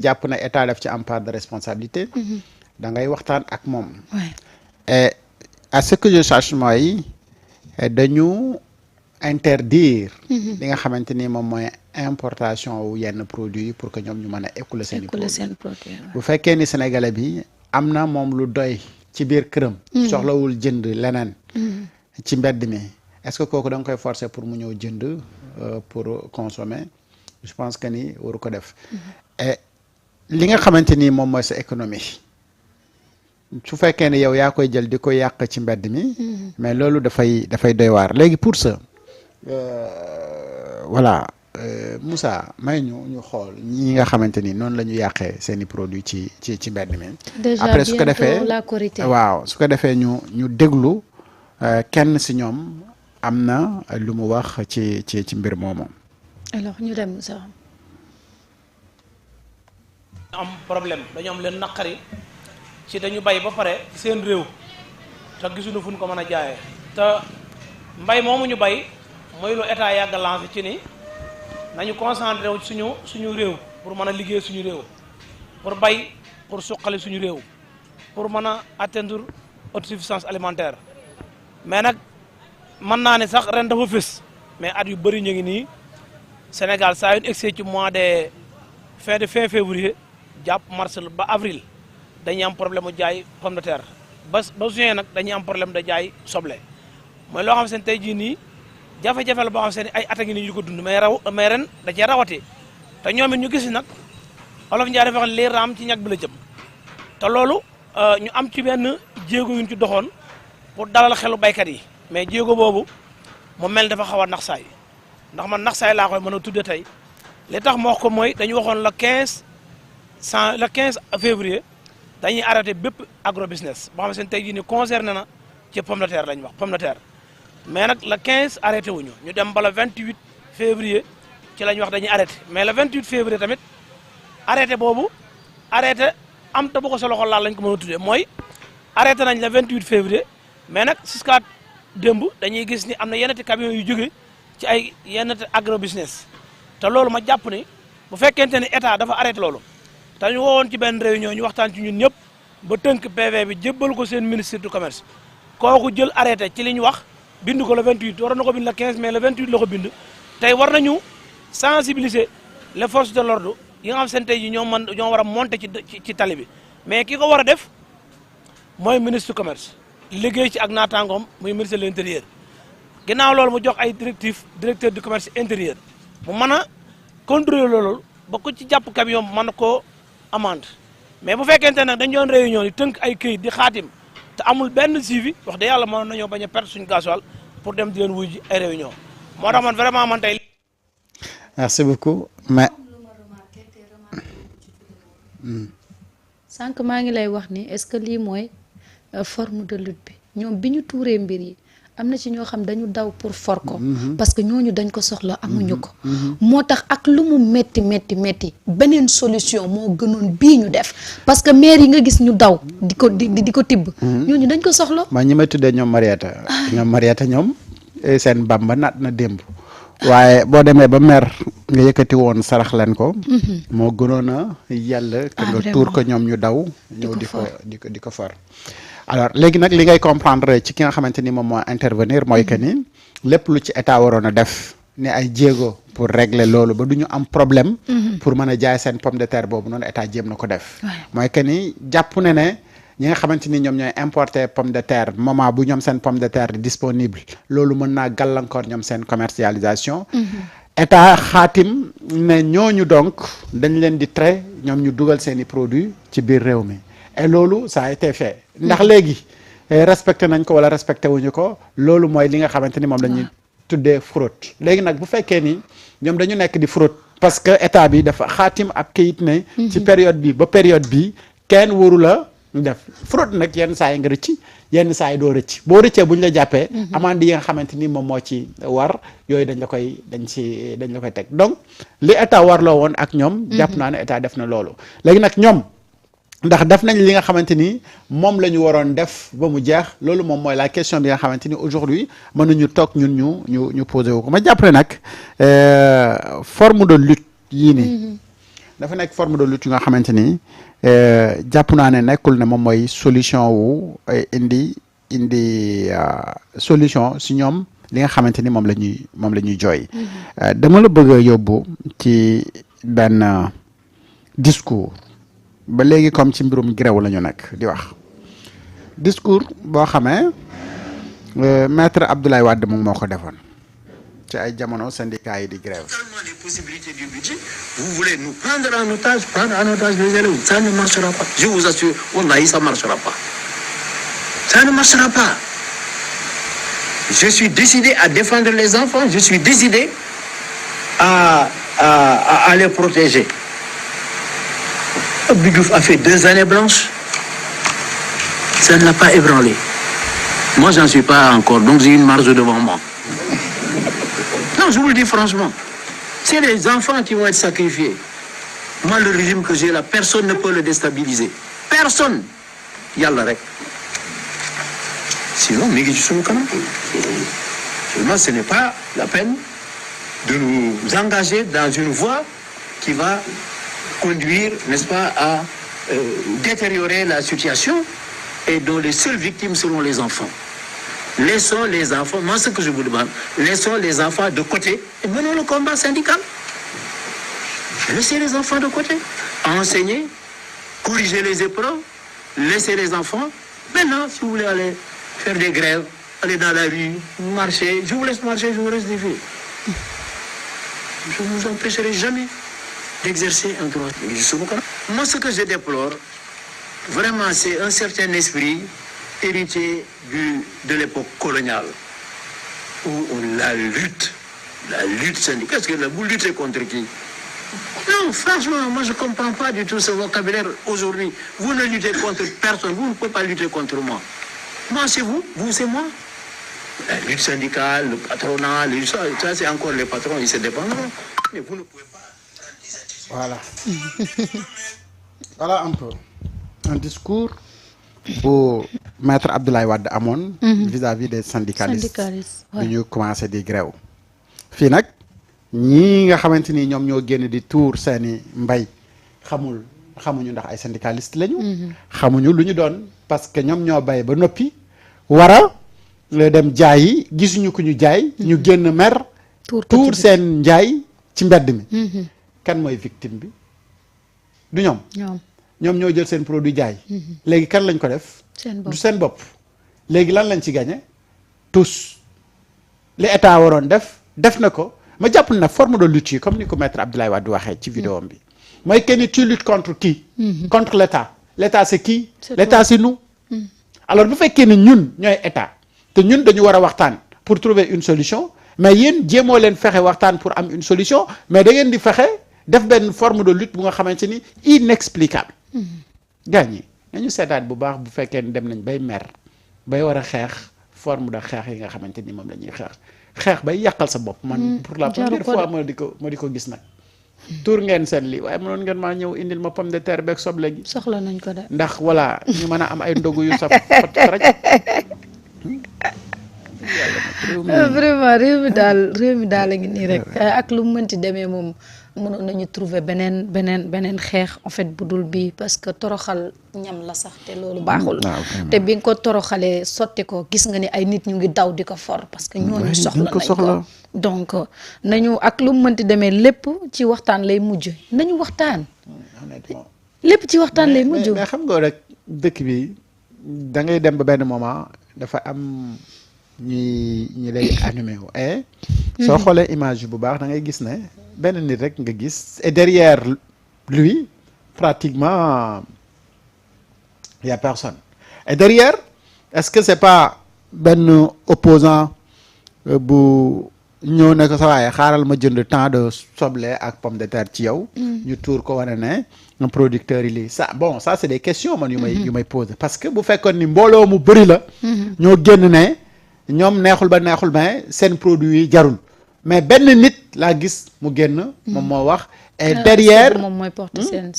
jàpp na état daf ci am part de responsabilité. da ngay waxtaan ak moom. et à ce que je sache mooy dañu interdire. li nga xamante ni moom mooy importation wu yenn produits yi pour que ñoom ñu mën a écouler seen produit bu fekkee ni sénégalais bi am na moom lu doy ci biir këram. soxlawul jënd leneen. ci mbedd mi est-ce que kooku da nga koy forcer pour mu ñëw jënd pour consommer je pense que ni waru ko def. et li nga xamante ni moom mooy sa économie su fekkee ne yow yaa koy jël di ko yàq ci mbedd mi. mais loolu dafay doy waar léegi pour ça voilà Moussa may ñu xool ñi nga xamante ni noonu la ñu yàqee seeni produits ci mbedd mi. après su ko defee waaw su ko defee ñu déglu kenn si ñoom am na lu mu wax ci mbir moomu. alors ñu dem Moussa. am problème dañu am leen naqari ci dañu bay ba pare seen réew te gisuñu fu ñu ko mën a jaayee te mbay moomu ñu bay mooy lu état yàgg lancé ci ni nañu concentré wu suñu réew pour mën a liggéey suñu réew pour bay pour suqali suñu réew pour mën a atteindre autosuffisance alimentaire mais nag mën naa ne sax ren dafa fës mais at yu bëri ñu ngi nii Sénégal saa yu ñu egsee ci mois de fin février jàpp mars ba avril dañuy am problème mu jaay pomme de terre ba juin nag dañuy am problème de jaay soble mooy loo xam seen tey jii nii jafe-jafe la boo xam seen ay at a ngi nii ñu ko dund mais ren da cee rawatee te ñoom it ñu gis nag olof Ndiaye dafa wax li raam ci ñag bi la jëm te loolu ñu am ci benn jéego yuñ ci doxoon pour dalal xelu baykat yi mais jéego boobu mu mel dafa xaw a nax saay ndax man nax saay laa koy mën a tudde tey li tax ma wax ko mooy dañu waxoon le 15 février dañuy arrêté bépp agro business boo xam ne seen tey jii ni concerné na ci pomme de terre lañ wax pomme de terre mais nag le 15 arrêté wuñu ñu dem ba le 28 février ci lañ wax dañuy arrêté mais le 28 février tamit arrêté boobu arrêté am te bu ko sa loxo laal lañ ko mën a tuddee mooy arrêté nañ le 28 février mais nag jusqu'à démb dañuy gis ni am na yenn camions yu jóge ci ay yenn agro business te loolu ma jàpp ni bu fekkente ni état dafa arrêté loolu te ñu woowoon ci benn réunion ñu waxtaan ci ñun ñëpp ba tënk PV bi jébbal ko seen ministre du commerce kooku jël arrêté ci li ñu wax bind ko le 28 waroon na ko bind le 15 mais le 28 la ko bind tey war nañu sensibiliser les forces de l'ordre yi nga xam seen tey ji ñoo war a monter ci tali bi mais ki ko war a def mooy ministre du commerce liggéey ci ak naataangoom muy ministre de l'intérieur ginnaaw loolu mu jox ay directeur du commerce intérieur mu mën a contrôler loolu ba ko ci jàpp camion mën na koo amende mais bu fekkente nag dañu doon réunion yi tënk ay këyit di xaatim te amul benn suivi wax dëgg yàlla mënoon nañoo bañ a perdre suñu gasoil pour dem di leen wuy ji ay réunion moo tax man vraiment man tey. merci beaucoup mais. sànq maa ngi lay wax ni est-ce que lii mooy forme de lutte bi ñoom bi ñu tuuree mbir yi am na ci ñoo xam dañu daw pour for ko parce que ñooñu dañ ko soxla amuñu ko moo tax ak lu mu metti beneen solution moo gënoon bii ñu def parce que maire yi nga gis ñu daw di ko tibb ñooñu dañ ko soxla ma ñi may tuddee ñoom Marieta ñoom seen bamba naat na démb waaye boo demee ba mer nga yëkkati woon sarax leen ko moo gënoon a yàlla que nga tuur ko ñoom ñu daw ñëw di ko far alors léegi nag li ngay comprendre ci ki nga xamante ni moom moo intervenir mooy que ni lépp lu ci état waroon a def ne ay jéego pour régler loolu ba du ñu am problème pour mën a jaay seen pomme de terre boobu noonu état jéem na ko def mooy que ni jàpp ne ñi nga xamante ni ñoom ñooy importer pomme de terre moment bu ñoom seen pomme de terre disponible loolu mën naa gàllankoor ñoom seen commercialisation état xaatim ne ñooñu donc dañ leen di tere ñoom ñu dugal seen i produits ci biir réew mi et loolu ça a été fait ndax léegi respecté nañ ko wala respecté wuñu ko loolu mooy li nga xamante ni moom la ñuy tuddee fraude léegi nag bu fekkee ni ñoom dañu nekk di fraude parce que état bi dafa xaatim ab kayit ne ci période bi ba période bi kenn waru la def fraude nag yenn saa yi nga rëcc yenn saa yi doo rëcc boo rëccee bu ñu la jàppee amende yi nga xamante ni moom moo ci war yooyu dañ la koy teg donc li état warloo woon ak ñoom jàpp naa ne état def na loolu léegi nag ñoom ndax def nañ li nga xamante ni moom la ñu waroon def ba mu jeex loolu moom mooy la question bi nga xamante ni aujourd'hui mën nañu toog ñun ñu posé wu ko ma jàpp ne nag forme de lutte yii nii dafa nekk forme de lutte yu nga xamante ni jàpp naa ne nekkul ne moom mooy solution wu indi solution si ñoom li nga xamante ni moom la ñuy jooy. dama la bëgg a yóbbu ci benn discours ba léegi comme ci mbirum grève la ñu nekk di wax discours boo xamee maître Abdoulaye Wade moom moo ko defoon ci ay jamono syndicat yi di grève. Tellement les possibilités du budget, vous voulez nous prendre en otage les élèves, ça ne marchera pas. Je vous assure, wallahi, ça ne marchera pas. Ça ne marchera pas. Je suis décidé à défendre les enfants, je suis décidé à les protéger. Abdou Diouf a fait 2 années blanches, ça ne l'a pas ébranlé. Moi, j'en suis pas encore, donc j'ai une marge devant moi. Non, je vous le dis franchement, c'est les enfants qui vont être sacrifiés. Moi, le régime que j'ai là, personne ne peut le déstabiliser. Personne. Yalla rek. Sinon, Miguel Kanam. Seulement, ce n'est pas la peine de nous engager dans une voie qui va conduire, n'est-ce pas, à détériorer la situation et dont les seules victimes seront les enfants. Laissons les enfants, moi ce que je vous demande, laissons les enfants de côté et menons le combat syndical. Laissez les enfants de côté, enseigner, corriger les épreuves, laissez les enfants. Maintenant, si vous voulez aller faire des grèves, aller dans la rue, marcher, je vous laisse marcher, je vous laisse défier. Je ne vous empêcherai jamais d'exercer un droit. Moi, ce que je déplore, vraiment, c'est un certain esprit héritier de l'époque coloniale, où la lutte syndicale, parce que vous luttez contre qui? Non, franchement, moi je ne comprends pas du tout ce vocabulaire aujourd'hui. Vous ne luttez contre personne, vous ne pouvez pas lutter contre moi. Moi c'est vous c'est moi. La lutte syndicale, le patronat, ça c'est encore les patrons, ils se dépendront. Mais vous ne pouvez pas... Voilà. Voilà un peu. Un discours bu maître Abdoulaye Wade amoon. vis-à-vis des syndicalistes. bi ñu commencé di grève. fii nag ñii nga xamante ni ñoom ñoo génn di tuur seeni mbay xamuñu ndax ay syndicalistes lañu. xamuñu lu ñu doon parce que ñoom ñoo bay ba noppi war a dem jaayi gisuñu ku ñu jaay. ñu génn mer. tuur seen njaay ci mbedd mi. kan mooy victime bi du ñoom. ñoom ñoo jël seen produit jaay. léegi kan lañ ko def. du seen bopp. léegi lan lañ ci gagné tous li état waroon def na ko ma jàpp na forme de lutte yi comme ni ko maître Abdoulaye Wade waxee ci vidéo bi mooy que ni tu luttes contre qui. contre l' état l' état c' est qui. l' état c' est nous. alors bu fekkee ni ñun ñooy état te ñun dañu war a waxtaan pour trouver une solution mais yéen jéemoo leen fexe waxtaan pour am une solution mais da ngeen di fexe def benn forme de lutte bu nga xamante ni inexplicable. gaañ yi nañu seetaat bu baax bu fekkee ni dem nañ bay mer bay war a xeex forme de xeex yi nga xamante ni moom la ñuy xeex bay yàqal sa bopp. man pour la première fois ma di ko gis nag. tuur ngeen seen lii waaye mënoon ngeen maa ñëw indil ma pomme de terre beeg soble gi. soxla nañ ko de. ndax voilà ñu mën a am ay ndogu yu saf rek. vraiment réew mi daal a ngi nii rek ak lu mu mënti demee moom mënoon nañu trouver beneen xeex en fait bu dul bii parce que toroxal ñam la sax te loolu baaxul. te bi nga ko toroxalee sotti ko gis nga ni ay nit ñu ngi daw di ko for parce que ñooñu soxla nañ ko donc nañu ak lu mu mënti demee lépp ci waxtaan lay mujj nañu waxtaan. lépp ci waxtaan lay mujj. mais xam nga rek dëkk bi da ngay dem ba benn moment dafa am ñi lay animé wu soo xoolee image bu baax da ngay gis ne benn nit rek nga gis et derrière lui pratiquement il y a personne et derrière est-ce que c'est pas benn opposant bu ñëw ne ko sa waaye xaaral ma jënd tant de soble ak pomme de terre ci yow. ñu tuur ko wane ne producteur yi lii ça bon ça c'est des questions man yu may poser parce que bu fekkoon ni mbooloo mu bëri la. ñoo génn ne ñoom neexul ba neexul mais seen produit yi jarul mais benn nit laa gis mu génn. moom moo wax. et derrière moom mooy porte seen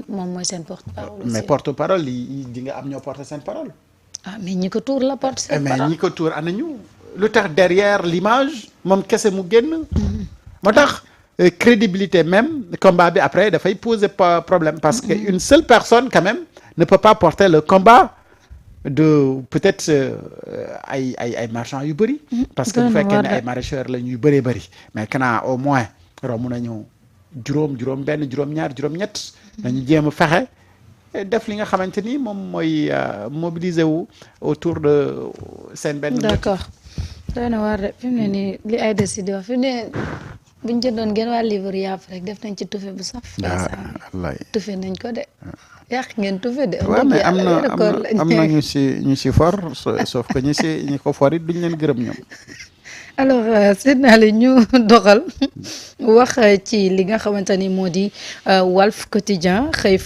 moom mooy seen porte parole. mais porte parole yi di nga am ñoo porte seen parole. ah mais ñi ko tuur la porte seen parole. mais ñi ko tuur ana ñu lu tax derrière l'image moom kese mu génn. moo tax crédibilité même combat bi après dafay poser problème parce que une seule personne quand même ne peut pas porter le combat de peut-être ay marchands yu bëri. parce que bu fekkee ne ay maraîcheurs la ñuy bëree bëri mais kanaa au moins romb nañu juróom benn juróom-ñaar juróom-ñett. nañu jéem a fexe def li nga xamante ni moom mooy mobiliser wu autour de seen benn. d'accord doy na waar de fi mu ne nii li ay décidé wax fi mu ne bu ñu jëndoon genn waa livre yàpp rek def nañ ci tufe bu saf. wallaay tufe nañ ko de. yàq ngeen tufe de. waaw mais am na ñu si for sauf que ñi ko for it duñ leen gërëm ñoom. alors Seydina Ali ñu doxal wax ci li nga xamante ni moo di Walf Quotidien xëy